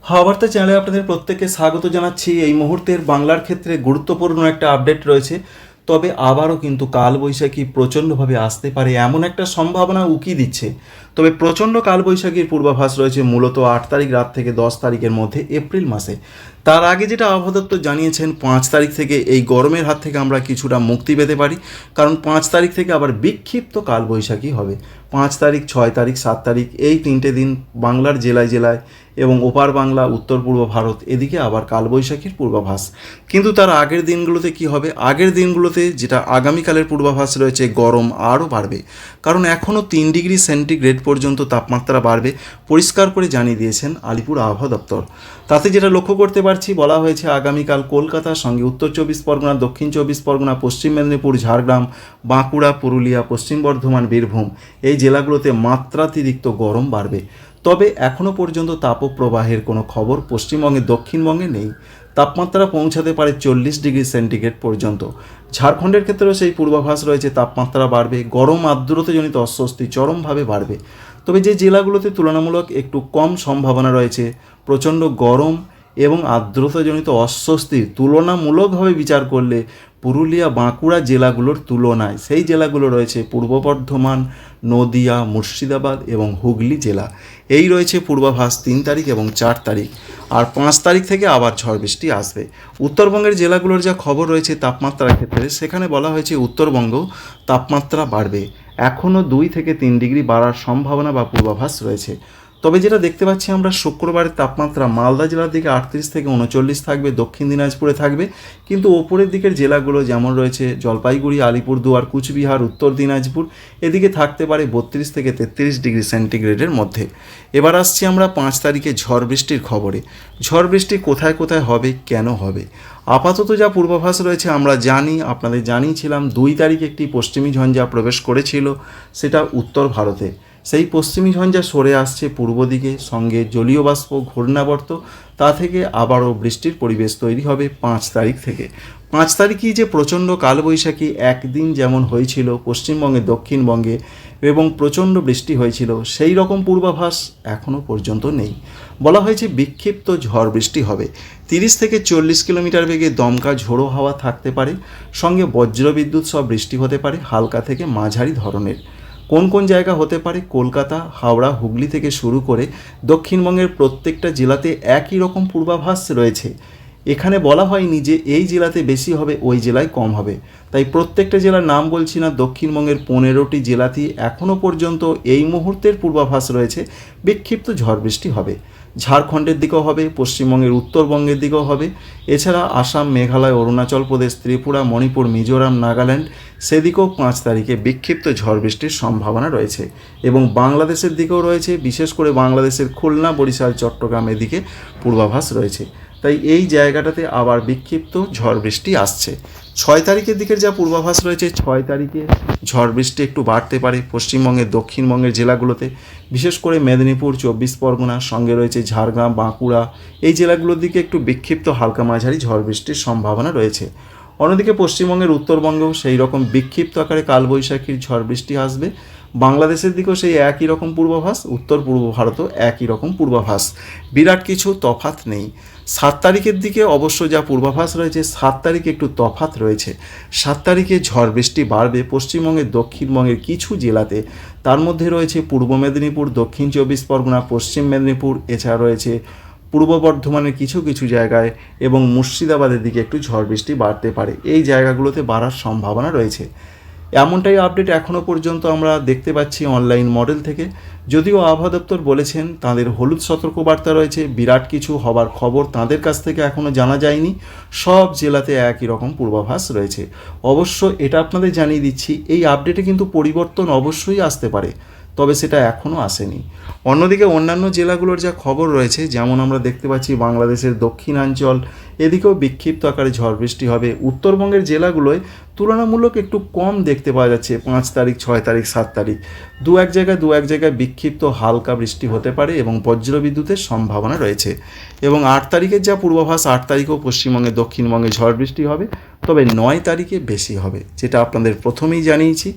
হাওয়াবার্তা চ্যানেলে আপনাদের প্রত্যেককে স্বাগত জানাচ্ছি। এই মুহূর্তের বাংলার ক্ষেত্রে গুরুত্বপূর্ণ একটা আপডেট রয়েছে। তবে আবারও কিন্তু কালবৈশাখী প্রচণ্ডভাবে আসতে পারে এমন একটা সম্ভাবনা উকি দিচ্ছে। তবে প্রচণ্ড কালবৈশাখীর পূর্বাভাস রয়েছে মূলত 8 তারিখ রাত থেকে 10 তারিখের মধ্যে এপ্রিল মাসে। তার আগে যেটা আবহাওয়া দপ্তর জানিয়েছেন 5 তারিখ থেকে এই গরমের হাত থেকে আমরা কিছুটা মুক্তি পেতে পারি, কারণ 5 তারিখ থেকে আবার বিক্ষিপ্ত কালবৈশাখী হবে। 5 তারিখ, 6 তারিখ, 7 তারিখ এই 3টে দিন বাংলার জেলায় জেলায় এবং ওপার বাংলা, উত্তর পূর্ব ভারত এদিকে আবার কালবৈশাখীর পূর্বাভাস। কিন্তু তার আগের দিনগুলোতে কি হবে? আগের দিনগুলোতে যেটা আগামীকালের পূর্বাভাস রয়েছে, গরম আরও বাড়বে, কারণ এখনও 3 ডিগ্রি সেন্টিগ্রেড পর্যন্ত তাপমাত্রা বাড়বে, পরিষ্কার করে জানিয়ে দিয়েছেন আলিপুর আবহাওয়া দপ্তর। তাতে যেটা লক্ষ্য করতে পারছি, বলা হয়েছে আগামীকাল কলকাতার সঙ্গে উত্তর 24 পরগনা, দক্ষিণ 24 পরগনা, পশ্চিম মেদিনীপুর, ঝাড়গ্রাম, বাঁকুড়া, পুরুলিয়া, পশ্চিম বর্ধমান, বীরভূম এই জেলাগুলোতে মাত্রাতিরিক্ত গরম বাড়বে। তবে এখনও পর্যন্ত তাপপ্রবাহের কোনো খবর পশ্চিমবঙ্গে, দক্ষিণবঙ্গে নেই। তাপমাত্রা পৌঁছাতে পারে 40 ডিগ্রি সেন্টিগ্রেড পর্যন্ত। ঝাড়খণ্ডের ক্ষেত্রেও সেই পূর্বাভাস রয়েছে, তাপমাত্রা বাড়বে, গরম আর্দ্রতাজনিত অস্বস্তি চরমভাবে বাড়বে। তবে যে জেলাগুলোতে তুলনামূলক একটু কম সম্ভাবনা রয়েছে প্রচণ্ড গরম এবং আর্দ্রতাজনিত অস্বস্তির, তুলনামূলকভাবে বিচার করলে পুরুলিয়া, বাঁকুড়া জেলাগুলোর তুলনায় সেই জেলাগুলো রয়েছে পূর্ব বর্ধমান, নদিয়া, মুর্শিদাবাদ এবং হুগলি জেলা। এই রয়েছে পূর্বাভাস 3 তারিখ এবং 4 তারিখ। আর 5 তারিখ থেকে আবার ঝড় বৃষ্টি আসবে। উত্তরবঙ্গের জেলাগুলোর যা খবর রয়েছে তাপমাত্রার ক্ষেত্রে, সেখানে বলা হয়েছে উত্তরবঙ্গেও তাপমাত্রা বাড়বে, এখনও 2 থেকে 3 ডিগ্রি বাড়ার সম্ভাবনা বা পূর্বাভাস রয়েছে। তবে যেটা দেখতে পাচ্ছি আমরা, শুক্রবারের তাপমাত্রা মালদা জেলার দিকে 38 থেকে 39 থাকবে, দক্ষিণ দিনাজপুরে থাকবে, কিন্তু ওপরের দিকের জেলাগুলো যেমন রয়েছে জলপাইগুড়ি, আলিপুরদুয়ার, কুচবিহার, উত্তর দিনাজপুর এদিকে থাকতে পারে 32 থেকে 33 ডিগ্রি সেন্টিগ্রেডের মধ্যে। এবার আসছি আমরা 5 তারিখে ঝড় বৃষ্টির খবরে। ঝড় বৃষ্টি কোথায় কোথায় হবে, কেন হবে? আপাতত যা পূর্বাভাস রয়েছে আমরা জানি, আপনাদের জানিয়েছিলাম 2 তারিখ একটি পশ্চিমী ঝঞ্ঝা প্রবেশ করেছিল, সেটা উত্তর ভারতে। সেই পশ্চিমী ঝঞ্ঝা সরে আসছে পূর্ব দিকে, সঙ্গে জলীয় বাষ্প, ঘূর্ণাবর্ত, তা থেকে আবারও বৃষ্টির পরিবেশ তৈরি হবে 5 তারিখ থেকে। 5 তারিখই যে প্রচণ্ড কালবৈশাখী একদিন যেমন হয়েছিল পশ্চিমবঙ্গে, দক্ষিণবঙ্গে এবং প্রচণ্ড বৃষ্টি হয়েছিল, সেই রকম পূর্বাভাস এখনও পর্যন্ত নেই। বলা হয়েছে বিক্ষিপ্ত ঝড় বৃষ্টি হবে, 30 থেকে 40 কিলোমিটার বেগে দমকা ঝোড়ো হাওয়া থাকতে পারে, সঙ্গে বজ্রবিদ্যুৎ সব বৃষ্টি হতে পারে হালকা থেকে মাঝারি ধরনের। কোন কোন জায়গা হতে পারে? কলকাতা, হাওড়া, হুগলি থেকে শুরু করে দক্ষিণবঙ্গের প্রত্যেকটা জেলাতে একই রকম পূর্বাভাস রয়েছে। এখানে বলা হয়নি যে এই জেলাতে বেশি হবে, ওই জেলায় কম হবে। তাই প্রত্যেকটা জেলার নাম বলছি না, দক্ষিণবঙ্গের 15টি জেলাতেই এখনও পর্যন্ত এই মুহূর্তের পূর্বাভাস রয়েছে বিক্ষিপ্ত ঝড় বৃষ্টি হবে। ঝাড়খণ্ডের দিকেও হবে, পশ্চিমবঙ্গের উত্তরবঙ্গের দিকেও হবে, এছাড়া আসাম, মেঘালয়, অরুণাচল প্রদেশ, ত্রিপুরা, মণিপুর, মিজোরাম, নাগাল্যান্ড সেদিকেও 5 তারিখে বিক্ষিপ্ত ঝড় বৃষ্টির সম্ভাবনা রয়েছে। এবং বাংলাদেশের দিকেও রয়েছে, বিশেষ করে বাংলাদেশের খুলনা, বরিশাল, চট্টগ্রাম এদিকে পূর্বাভাস রয়েছে। তাই এই জায়গাটাতে আবার বিক্ষিপ্ত ঝড় বৃষ্টি আসছে। 6 তারিখের দিকের যা পূর্বাভাস রয়েছে, 6 তারিখে ঝড় বৃষ্টি একটু বাড়তে পারে পশ্চিমবঙ্গের, দক্ষিণবঙ্গের জেলাগুলোতে, বিশেষ করে মেদিনীপুর, 24 পরগনা, সঙ্গে রয়েছে ঝাড়গ্রাম, বাঁকুড়া এই জেলাগুলোর দিকে একটু বিক্ষিপ্ত হালকা মাঝারি ঝড় বৃষ্টির সম্ভাবনা রয়েছে। অন্যদিকে পশ্চিমবঙ্গের উত্তরবঙ্গেও সেই রকম বিক্ষিপ্ত আকারে কালবৈশাখীর ঝড় বৃষ্টি আসবে। বাংলাদেশের দিকেও সেই একই রকম পূর্বাভাস, উত্তর পূর্ব ভারতও একই রকম পূর্বাভাস, বিরাট কিছু তফাৎ নেই। 7 তারিখের দিকে অবশ্য যা পূর্বাভাস রয়েছে, 7 তারিখে একটু তফাৎ রয়েছে। 7 তারিখে ঝড় বৃষ্টি বাড়বে পশ্চিমবঙ্গের, দক্ষিণবঙ্গের কিছু জেলাতে, তার মধ্যে রয়েছে পূর্ব মেদিনীপুর, দক্ষিণ 24 পরগনা, পশ্চিম মেদিনীপুর, এছাড়া রয়েছে পূর্ব বর্ধমানের কিছু কিছু জায়গায় এবং মুর্শিদাবাদের দিকে একটু ঝড় বৃষ্টি বাড়তে পারে। এই জায়গাগুলোতে বাড়ার সম্ভাবনা রয়েছে। এমনটাই আপডেট এখনও পর্যন্ত আমরা দেখতে পাচ্ছি অনলাইন মডেল থেকে। যদিও আবহাওয়া দপ্তর বলেছেন তাদের হলুদ সতর্কবার্তা রয়েছে, বিরাট কিছু হবার খবর তাদের কাছ থেকে এখনও জানা যায়নি। সব জেলাতে একই রকম পূর্বাভাস রয়েছে। অবশ্য এটা আপনাদের জানিয়ে দিচ্ছি, এই আপডেটে কিন্তু পরিবর্তন অবশ্যই আসতে পারে, তবে সেটা এখনও আসেনি। অন্যদিকে অন্যান্য জেলাগুলোর যা খবর রয়েছে, যেমন আমরা দেখতে পাচ্ছি বাংলাদেশের দক্ষিণাঞ্চল এদিকেও বিক্ষিপ্ত আকারে ঝড় বৃষ্টি হবে। উত্তরবঙ্গের জেলাগুলোয় তুলনামূলক একটু কম দেখতে পাওয়া যাচ্ছে 5 তারিখ, 6 তারিখ, 7 তারিখ। দু এক জায়গায় বিক্ষিপ্ত হালকা বৃষ্টি হতে পারে এবং বজ্রবিদ্যুতের সম্ভাবনা রয়েছে। এবং 8 তারিখের যা পূর্বাভাস, 8 তারিখেও পশ্চিমবঙ্গে, দক্ষিণবঙ্গে ঝড় বৃষ্টি হবে, তবে 9 তারিখে বেশি হবে, যেটা আপনাদের প্রথমেই জানিয়েছি।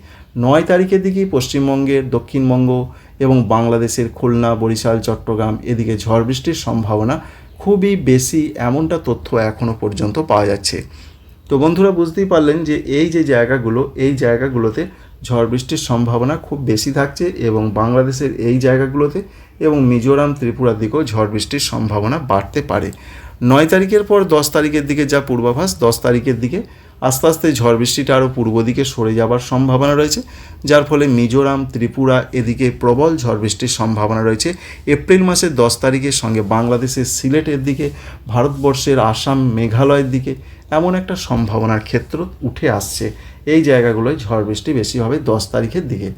9 তারিখের দিকেই পশ্চিমবঙ্গের, দক্ষিণবঙ্গ এবং বাংলাদেশের খুলনা, বরিশাল, চট্টগ্রাম এদিকে ঝড় বৃষ্টির সম্ভাবনা খুবই বেশি, এমনটা তথ্য এখনও পর্যন্ত পাওয়া যাচ্ছে। তো বন্ধুরা বুঝতেই পারলেন যে এই যে জায়গাগুলো, এই জায়গাগুলোতে ঝড় বৃষ্টির সম্ভাবনা খুব বেশি থাকছে এবং বাংলাদেশের এই জায়গাগুলোতে এবং মিজোরাম ত্রিপুরার দিকেও ঝড় বৃষ্টির সম্ভাবনা বাড়তে পারে। 9 তারিখের পর 10 তারিখের দিকে যা পূর্বাভাস, 10 তারিখের দিকে আস্তে আস্তে ঝড় বৃষ্টিটা আরও পূর্ব দিকে সরে যাবার সম্ভাবনা রয়েছে, যার ফলে মিজোরাম ত্রিপুরা এদিকে প্রবল ঝড় বৃষ্টির সম্ভাবনা রয়েছে। এপ্রিল মাসের 10 তারিখের সঙ্গে বাংলাদেশের সিলেটের দিকে, ভারতবর্ষের আসাম মেঘালয়ের দিকে এমন একটা সম্ভাবনার ক্ষেত্র উঠে আসছে। এই জায়গাগুলোয় ঝড় বৃষ্টি বেশি হবে 10 তারিখের দিকে।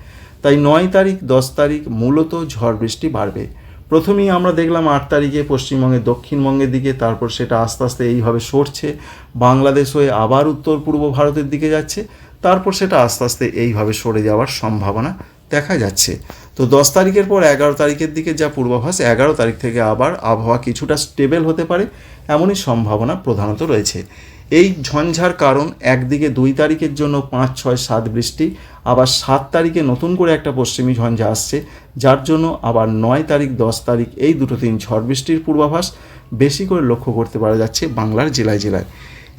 তাই 9 তারিখ 10 তারিখ মূলত ঝড় বৃষ্টি বাড়বে। প্রথমেই আমরা দেখলাম 8 তারিখে পশ্চিমবঙ্গের দক্ষিণবঙ্গের দিকে, তারপর সেটা আস্তে আস্তে এইভাবে সরছে, বাংলাদেশ হয়ে আবার উত্তর পূর্ব ভারতের দিকে যাচ্ছে, তারপর সেটা আস্তে আস্তে এইভাবে সরে যাওয়ার সম্ভাবনা দেখা যাচ্ছে। তো 10 তারিখের পর 11 তারিখের দিকে যা পূর্বাভাস, 11 তারিখ থেকে আবার আবহাওয়া কিছুটা স্টেবল হতে পারে, এমনই সম্ভাবনা প্রধানত রয়েছে। এই ঝঞ্ঝার কারণ একদিকে 2 তারিখের জন্য 5, 6, 7 বৃষ্টি, আবার 7 তারিখে নতুন করে একটা পশ্চিমী ঝঞ্ঝা আসছে, যার জন্য আবার 9 তারিখ 10 তারিখ এই দুটো দিন ঝড় বৃষ্টির পূর্বাভাস বেশি করে লক্ষ্য করতে পারা যাচ্ছে বাংলার জেলায় জেলায়।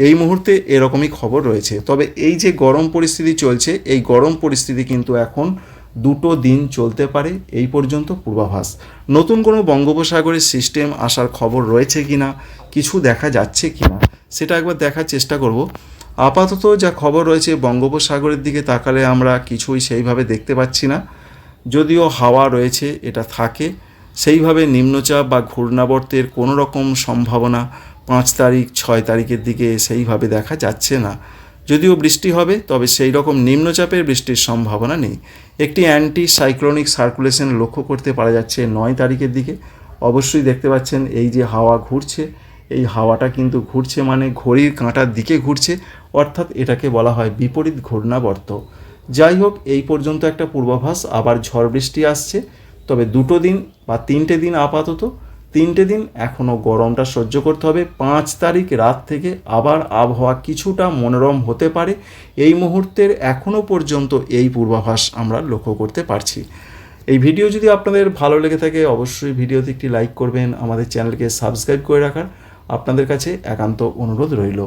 এই মুহূর্তে এরকমই খবর রয়েছে। তবে এই যে গরম পরিস্থিতি চলছে, এই গরম পরিস্থিতি কিন্তু এখন 2 দিন চলতে পারে, এই পর্যন্ত পূর্বাভাস। নতুন কোনো বঙ্গোপসাগরের সিস্টেম আসার খবর রয়েছে কিনা, কিছু দেখা যাচ্ছে কিনা, সেটা একবার দেখার চেষ্টা করব। আপাতত যা খবর রয়েছে বঙ্গোপসাগরের দিকে তাকালে আমরা কিছুই সেইভাবে দেখতে পাচ্ছি না। যদিও হাওয়া রয়েছে, এটা থাকে, সেইভাবে নিম্নচাপ বা ঘূর্ণাবর্তের কোনো রকম সম্ভাবনা 5 তারিখ 6 তারিখের দিকে সেইভাবে দেখা যাচ্ছে না। যদিও বৃষ্টি হবে, তবে সেই রকম নিম্নচাপের বৃষ্টির সম্ভাবনা নেই। একটি অ্যান্টি সাইক্লোনিক সার্কুলেশন লক্ষ্য করতে পারা যাচ্ছে 9 তারিখের দিকে। অবশ্যই দেখতে পাচ্ছেন এই যে হাওয়া ঘুরছে, এই হাওয়াটা কিন্তু ঘুরছে মানে ঘড়ির কাঁটার দিকে ঘুরছে, অর্থাৎ এটাকে বলা হয় বিপরীত ঘূর্ণাবর্ত। যাই হোক, এই পর্যন্ত একটা পূর্বাভাস, আবার ঝড় বৃষ্টি আসছে। তবে 2 দিন বা 3টে দিন, আপাতত 3টে দিন এখনও গরমটা সহ্য করতে হবে। 5 তারিখ রাত থেকে আবার আবহাওয়া কিছুটা মনোরম হতে পারে। এই মুহূর্তের এখনও পর্যন্ত এই পূর্বাভাস আমরা লক্ষ্য করতে পারছি। এই ভিডিও যদি আপনাদের ভালো লেগে থাকে অবশ্যই ভিডিওতে একটি লাইক করবেন, আমাদের চ্যানেলকে সাবস্ক্রাইব করে রাখার আপনাদের কাছে একান্ত অনুরোধ রইল।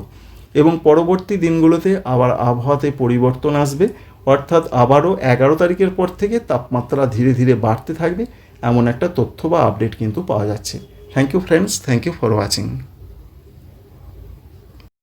এবং পরবর্তী দিনগুলোতে আবার আবহাওয়াতে পরিবর্তন আসবে, অর্থাৎ আবারও 11 তারিখের পর থেকে তাপমাত্রা ধীরে ধীরে বাড়তে থাকবে, এমন একটা তথ্য বা আপডেট কিন্তু পাওয়া যাচ্ছে। Thank you friends, thank you for watching.